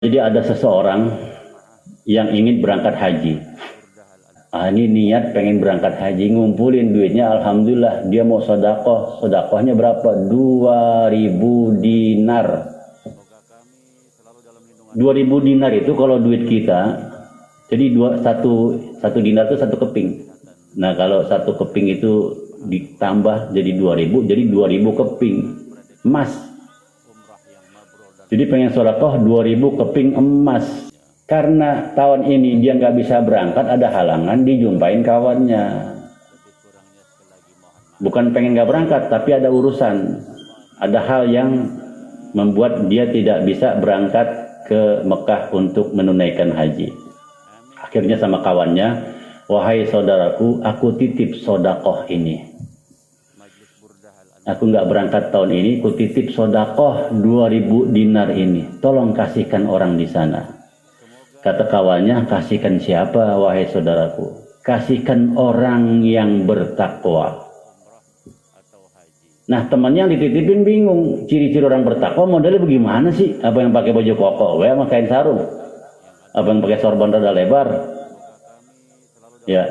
Jadi ada seseorang yang ingin berangkat haji. Ini niat pengen berangkat haji, ngumpulin duitnya, alhamdulillah dia mau sodakoh. Sodakohnya berapa? 2000 dinar. 2000 dinar itu kalau duit kita, jadi satu dinar itu satu keping. Nah kalau satu keping itu ditambah jadi 2000, jadi 2000 keping emas. Jadi pengen sodakoh 2000 keping emas. Karena tahun ini dia nggak bisa berangkat, ada halangan, dijumpain kawannya. Bukan pengen nggak berangkat, tapi ada urusan. Ada hal yang membuat dia tidak bisa berangkat ke Mekah untuk menunaikan haji. Akhirnya sama kawannya, wahai saudaraku, aku titip sodakoh ini. Aku nggak berangkat tahun ini, aku titip sodakoh 2000 dinar ini. Tolong kasihkan orang di sana. Kata kawannya, kasihkan siapa wahai saudaraku? Kasihkan orang yang bertakwa. Nah temannya yang dititipin bingung. Ciri-ciri orang bertakwa modelnya bagaimana sih? Apa yang pakai baju koko, sama kain sarung? Apa yang pakai sorban rada lebar? Ya.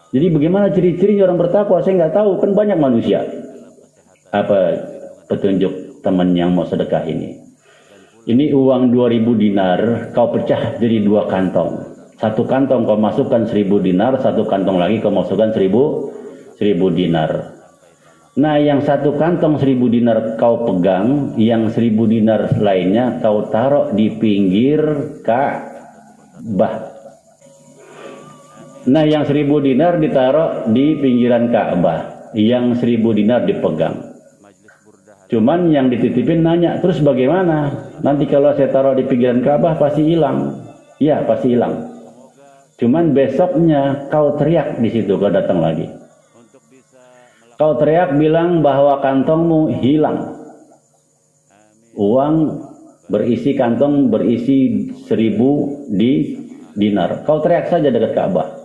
Jadi bagaimana ciri-ciri orang bertakwa? Saya nggak tahu, kan banyak manusia. Apa petunjuk teman yang mau sedekah ini? Ini uang 2000 dinar, kau pecah jadi 2 kantong. Satu kantong kau masukkan 1000 dinar, satu kantong lagi kau masukkan 1000 dinar. Nah yang satu kantong 1000 dinar kau pegang, yang 1000 dinar lainnya kau taruh di pinggir Ka'bah. Nah yang 1000 dinar ditaruh di pinggiran Ka'bah, yang 1000 dinar dipegang. Cuman yang dititipin nanya, terus bagaimana? Nanti kalau saya taruh di pinggiran Ka'bah pasti hilang. Iya pasti hilang. Cuman besoknya kau teriak di situ kau datang lagi. Kau teriak bilang bahwa kantongmu hilang. Uang berisi, kantong berisi 1000 dinar. Kau teriak saja dekat Ka'bah.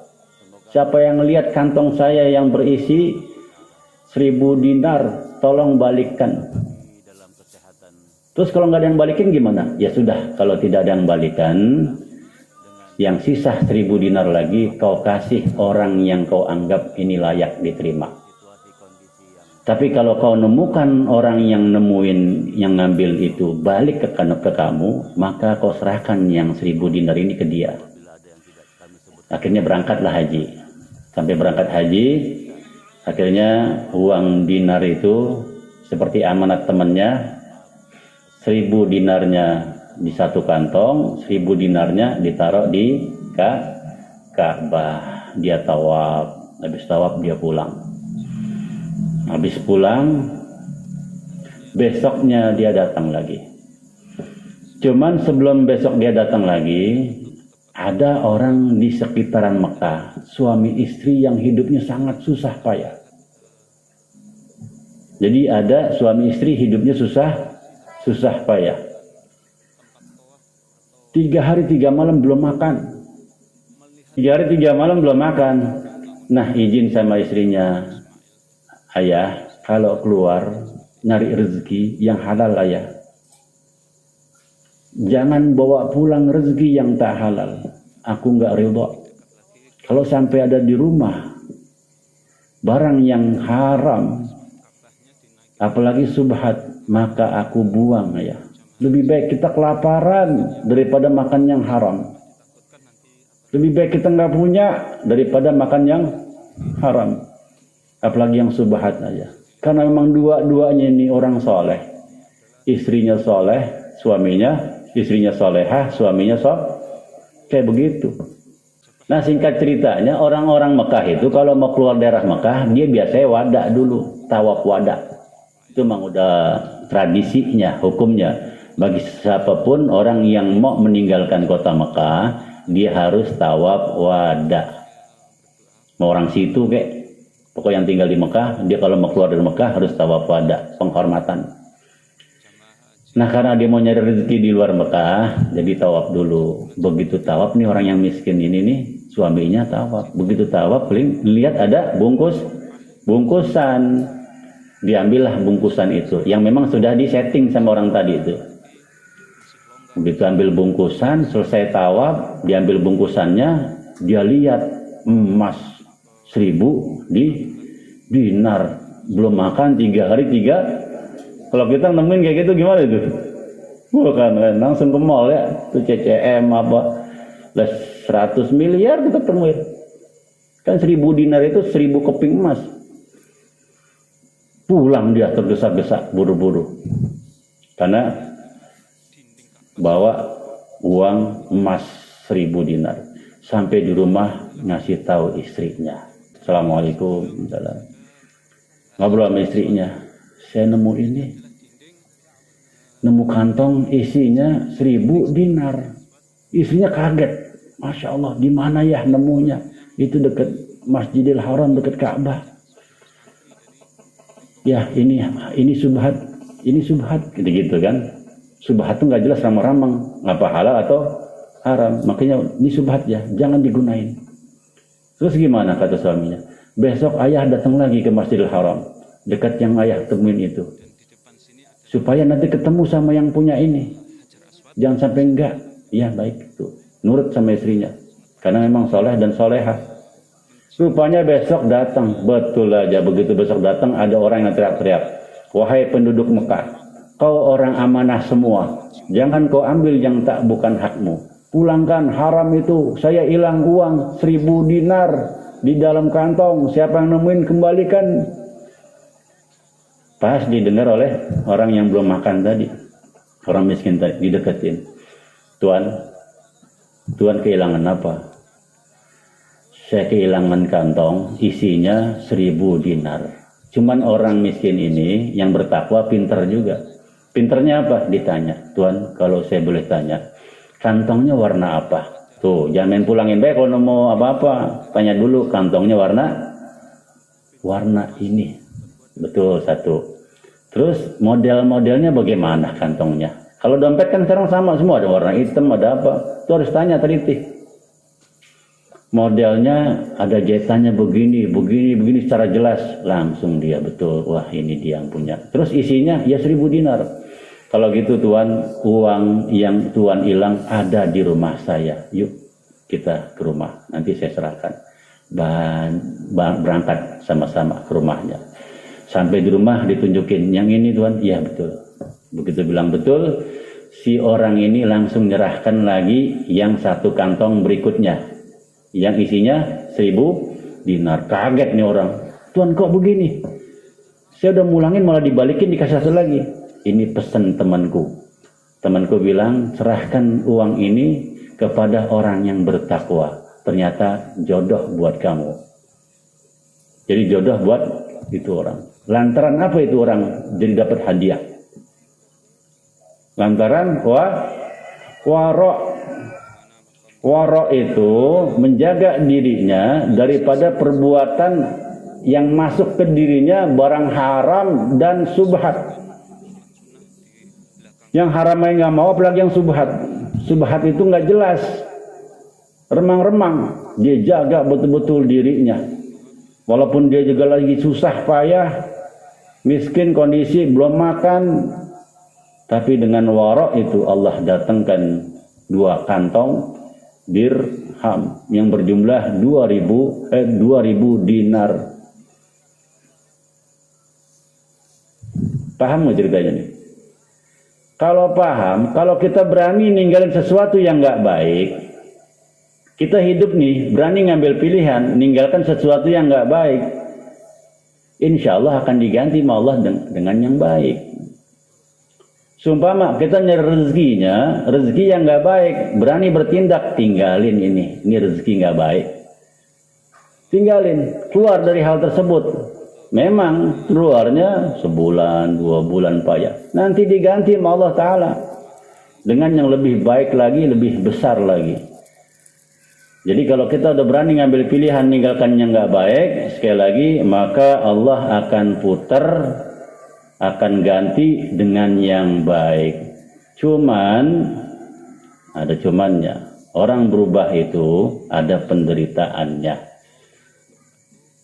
Siapa yang lihat kantong saya yang berisi 1000 dinar, tolong balikkan. Terus kalau nggak ada yang balikin gimana? Ya sudah, kalau tidak ada yang balikan, yang sisa 1000 dinar lagi kau kasih orang yang kau anggap ini layak diterima. Tapi kalau kau nemukan orang yang nemuin, yang ngambil itu balik ke kamu, maka kau serahkan yang 1000 dinar ini ke dia. Akhirnya berangkatlah haji. Sampai berangkat haji, akhirnya uang dinar itu seperti amanat temannya, 1000 dinarnya di satu kantong, 1000 dinarnya ditaruh di Ka'bah. Dia tawaf, habis tawaf dia pulang. Habis pulang, besoknya dia datang lagi. Cuman sebelum besok dia datang lagi, ada orang di sekitaran Mekah, suami istri yang hidupnya sangat susah payah. Jadi ada suami istri hidupnya susah payah. 3 hari 3 malam belum makan. 3 hari 3 malam belum makan. Nah izin sama istrinya, ayah kalau keluar nyari rezeki yang halal ayah. Jangan bawa pulang rezeki yang tak halal. Aku nggak ridho. Kalau sampai ada di rumah barang yang haram, apalagi subhat, maka aku buang ya. Lebih baik kita kelaparan daripada makan yang haram. Lebih baik kita nggak punya daripada makan yang haram. Apalagi yang subhat aja. Karena memang dua-duanya ini orang soleh. Istrinya soleh, suaminya. Istrinya solehah, suaminya kayak begitu. Nah singkat ceritanya, orang-orang Mekah itu kalau mau keluar daerah Mekah, dia biasanya wada dulu, tawaf wada. Itu memang udah tradisinya, hukumnya. Bagi siapapun orang yang mau meninggalkan kota Mekah, dia harus tawaf wada. Mau orang situ kayak, pokoknya yang tinggal di Mekah, dia kalau mau keluar dari Mekah harus tawaf wada, penghormatan. Nah karena dia mau nyari rezeki di luar Mekah, jadi tawaf dulu. Begitu tawaf nih orang yang miskin ini nih, suaminya tawaf. Begitu tawaf, lihat ada bungkusan. Diambillah bungkusan itu, yang memang sudah disetting sama orang tadi itu. Begitu ambil bungkusan, selesai tawaf, diambil bungkusannya, dia lihat emas 1000 di dinar. Belum makan 3 hari 3. Kalau kita nemuin kayak gitu gimana itu? Bukan, langsung ke mall ya, tuh CCM apa, 100 miliar kita temuin. Kan 1000 dinar itu 1000 keping emas. Pulang dia tergesa-gesa, buru-buru. Karena bawa uang emas 1000 dinar. Sampai di rumah ngasih tahu istrinya. Assalamualaikum. Ngobrol sama istrinya. Saya nemu ini. Nemu kantong isinya 1000 dinar. Istrinya kaget. Masya Allah, di mana ya nemunya? Itu dekat Masjidil Haram, dekat Ka'bah. Ya ini subhat, ini subhat, gitu kan? Subhat itu nggak jelas, ramang-ramang, apa halal atau haram. Makanya ini subhat ya, jangan digunain. Terus gimana kata suaminya? Besok ayah datang lagi ke Masjidil Haram, dekat yang ayah temuin itu, supaya nanti ketemu sama yang punya ini. Jangan sampai enggak. Ya baik, tuh nurut sama istrinya, karena memang soleh dan solehah. Rupanya besok datang, betul aja. Begitu besok datang, ada orang yang teriak-teriak, wahai penduduk Mekah, kau orang amanah semua, jangan kau ambil yang tak bukan hakmu. Pulangkan, haram itu. Saya hilang uang 1000 dinar di dalam kantong. Siapa yang nemuin, kembalikan. Pas didengar oleh orang yang belum makan tadi, orang miskin tadi, dideketin. Tuan kehilangan apa? Saya kehilangan kantong, isinya 1000 dinar. Cuman orang miskin ini yang bertakwa pinter juga. Pinternya apa? Ditanya. Tuan, kalau saya boleh tanya, kantongnya warna apa? Tuh, jangan main pulangin baik kalau mau apa-apa. Tanya dulu, kantongnya warna ini. Betul, satu. Terus model-modelnya bagaimana kantongnya? Kalau dompet kan sekarang sama semua, ada warna hitam, ada apa. Itu harus tanya, teliti. Modelnya ada jahitannya begini secara jelas. Langsung dia, betul, wah ini dia yang punya. Terus isinya ya 1000 dinar. Kalau gitu tuan, uang yang tuan hilang ada di rumah saya. Yuk kita ke rumah, nanti saya serahkan. Berangkat sama-sama ke rumahnya. Sampai di rumah ditunjukin, yang ini tuan, iya betul. Begitu bilang betul, si orang ini langsung menyerahkan lagi yang satu kantong berikutnya, yang isinya 1000 dinar. Kaget nih orang, tuan kok begini? Saya udah mulangin malah dibalikin, dikasih satu lagi. Ini pesan temanku. Temanku bilang, serahkan uang ini kepada orang yang bertakwa. Ternyata jodoh buat kamu. Jadi jodoh buat itu orang. Lantaran apa itu orang jadi dapat hadiah? Lantaran waro itu menjaga dirinya daripada perbuatan yang masuk ke dirinya barang haram dan subhat. Yang haram aja nggak mau, apalagi yang subhat. Subhat itu nggak jelas, remang-remang. Dia jaga betul-betul dirinya, walaupun dia juga lagi susah payah, miskin kondisi, belum makan. Tapi dengan waro itu Allah datangkan 2 kantong dirham yang berjumlah 2000 dinar. Paham nggak ceritanya nih? Kalau paham, kalau kita berani ninggalin sesuatu yang nggak baik, kita hidup nih berani ngambil pilihan ninggalkan sesuatu yang nggak baik, insya Allah akan diganti sama Allah dengan yang baik. Sumpama kita nyari rezekinya, rezeki yang nggak baik, berani bertindak, tinggalin ini rezeki nggak baik, tinggalin, keluar dari hal tersebut. Memang keluarnya sebulan, 2 bulan payah, nanti diganti sama Allah Ta'ala dengan yang lebih baik lagi, lebih besar lagi. Jadi kalau kita udah berani ngambil pilihan ninggalkan yang nggak baik, sekali lagi, maka Allah akan putar, akan ganti dengan yang baik. Cuman ada cumannya, orang berubah itu ada penderitaannya,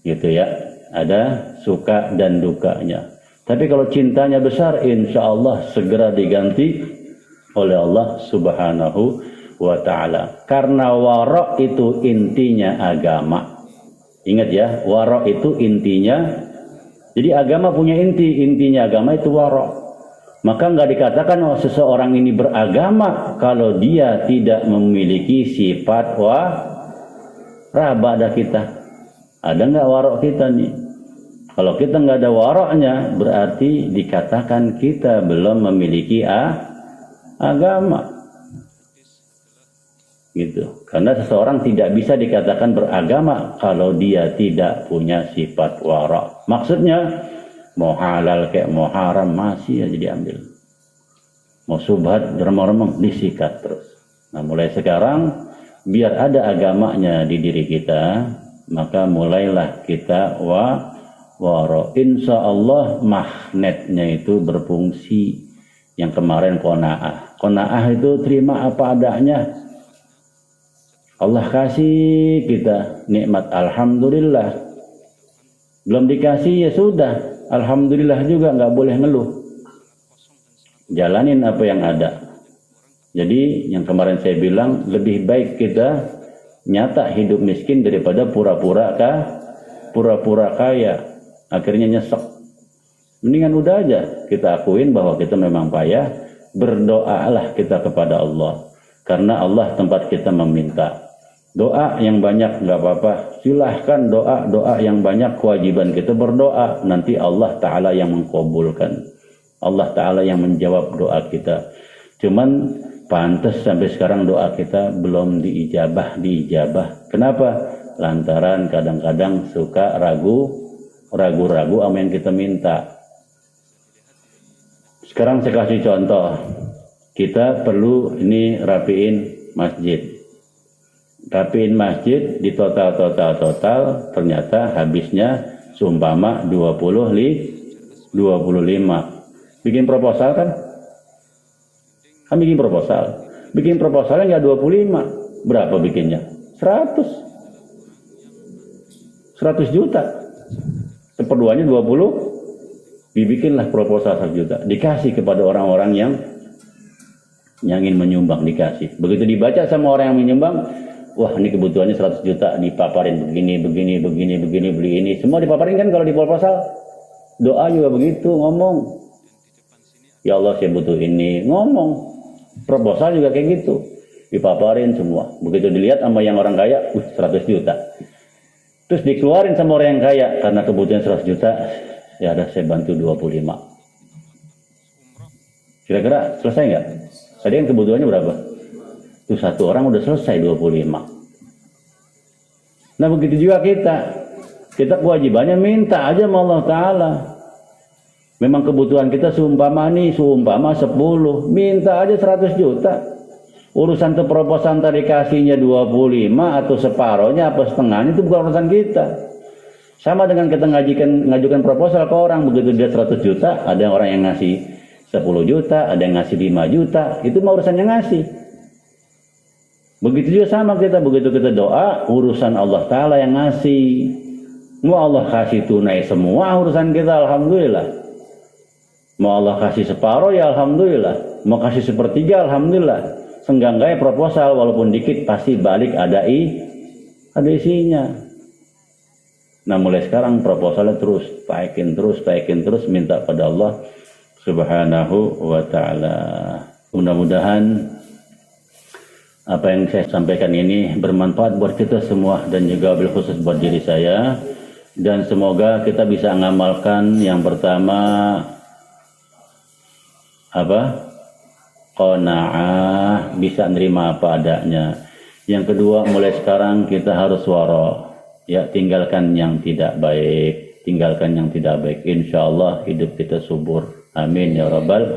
gitu ya, ada suka dan dukanya. Tapi kalau cintanya besar, insya Allah segera diganti oleh Allah Subhanahu wa ta'ala. Karena wara' itu intinya agama. Ingat ya, wara' itu intinya. Jadi agama punya intinya agama itu wara'. Maka nggak dikatakan seseorang ini beragama kalau dia tidak memiliki sifat wara' pada kita. Ada nggak wara' kita nih? Kalau kita nggak ada wara'nya, berarti dikatakan kita belum memiliki agama. Gitu. Karena seseorang tidak bisa dikatakan beragama kalau dia tidak punya sifat wara'. Maksudnya mau halal kayak mau haram masih aja diambil. Mau subhat remang-remang disikat terus. Nah, mulai sekarang biar ada agamanya di diri kita, maka mulailah kita wara'. Insya Allah magnetnya itu berfungsi. Yang kemarin qanaah. Qanaah itu terima apa adanya. Allah kasih kita nikmat, alhamdulillah. Belum dikasih ya sudah, alhamdulillah juga, nggak boleh ngeluh. Jalanin apa yang ada. Jadi yang kemarin saya bilang, lebih baik kita nyata hidup miskin daripada pura-pura kaya. Akhirnya nyesek. Mendingan udah aja kita akuin bahwa kita memang payah. Berdoalah kita kepada Allah. Karena Allah tempat kita meminta. Doa yang banyak nggak apa-apa. Silahkan doa yang banyak, kewajiban kita berdoa. Nanti Allah Ta'ala yang mengkabulkan. Allah Ta'ala yang menjawab doa kita. Cuman pantas sampai sekarang doa kita belum diijabah. Kenapa? Lantaran kadang-kadang suka ragu-ragu sama yang kita minta. Sekarang saya kasih contoh. Kita perlu ini rapiin masjid. Rapiin masjid di total ternyata habisnya seumpama 25. Bikin proposal kan? Bikin proposal. Bikin proposalnya nggak 25. Berapa bikinnya? 100 juta. Seperduanya 20. Dibikinlah proposal 1 juta. Dikasih kepada orang-orang yang ingin menyumbang, dikasih. Begitu dibaca sama orang yang menyumbang, wah ini kebutuhannya 100 juta, dipaparin begini, beli ini. Semua dipaparin kan kalau di proposal. Doa juga begitu, ngomong. Ya Allah saya butuh ini, ngomong. Proposal juga kayak gitu. Dipaparin semua. Begitu dilihat sama yang orang kaya, 100 juta. Terus dikeluarin sama orang yang kaya, karena kebutuhan 100 juta, ya ada saya bantu 25. Kira-kira selesai nggak? Tadi kan kebutuhannya berapa? Itu satu orang udah selesai 25. Nah begitu juga kita kewajibannya minta aja sama Allah Ta'ala. Memang kebutuhan kita seumpama 10, minta aja 100 juta. Urusan tuh proposan tadi kasihnya 25 atau separohnya apa setengahnya itu bukan urusan kita. Sama dengan kita ngajukan proposal ke orang, begitu dia 100 juta, ada orang yang ngasih 10 juta, ada yang ngasih 5 juta, itu mah urusannya ngasih. Begitu juga sama kita, begitu kita doa, urusan Allah Ta'ala yang ngasih. Mau Allah kasih tunai semua urusan kita, alhamdulillah. Mau Allah kasih separoh, ya alhamdulillah. Mau kasih sepertiga, alhamdulillah. Senggangganya proposal, walaupun dikit, pasti balik ada isinya. Nah mulai sekarang proposalnya terus, taikin terus, minta pada Allah Subhanahu wa Ta'ala. Mudah-mudahan apa yang saya sampaikan ini bermanfaat buat kita semua dan juga bil khusus buat diri saya, dan semoga kita bisa mengamalkan yang pertama qanaah, bisa nerima apa adanya. Yang kedua, mulai sekarang kita harus wara', ya, tinggalkan yang tidak baik, Insya Allah hidup kita subur. Amin ya rabbal